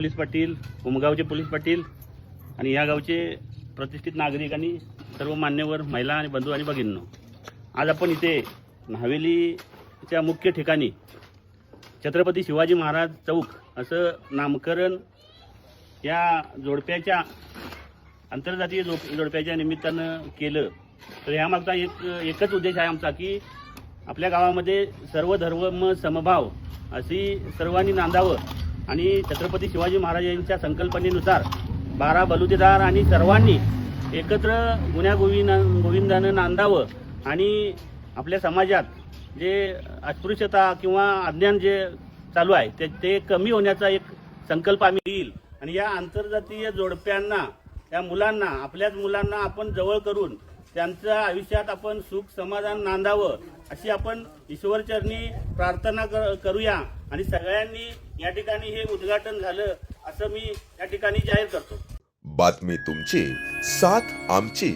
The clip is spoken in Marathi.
पोलीस पाटील, उमगावचे पोलीस पाटील आणि या गावचे प्रतिष्ठित नागरिक आणि सर्व मान्यवर महिला आणि बंधू आणि भगिनींनो, आज आपण इथे हवेलीच्या मुख्य ठिकाणी छत्रपती शिवाजी महाराज चौक असं नामकरण या जोडप्याच्या आंतरजातीय जोडप्याच्या निमित्तानं केलं. तर यामागचा एकच उद्देश आहे आमचा की आपल्या गावामध्ये सर्व धर्म समभाव अशी सर्वांनी नांदावं आणि छत्रपती शिवाजी महाराजांच्या संकल्पनेनुसार 12 बलुतेदार आणि सर्वांनी एकत्र गोविंदानं नांदावं आणि आपल्या समाजात जे अस्पृश्यता किंवा अज्ञान जे चालू आहे ते कमी होण्याचा एक संकल्प आम्ही येईल. आणि या आंतरजातीय जोडप्यांना, या मुलांना, आपल्याच मुलांना आपण जवळ करून त्यांच्या आयुष्यात आपण सुख समाधान नांदावं अशी आपण ईश्वरचरणी प्रार्थना करूया. आणि सगळ्यांनी या ठिकाणी हे उद्घाटन झालं असं मी या ठिकाणी जाहीर करतो. बातमी तुमची, साथ आमची.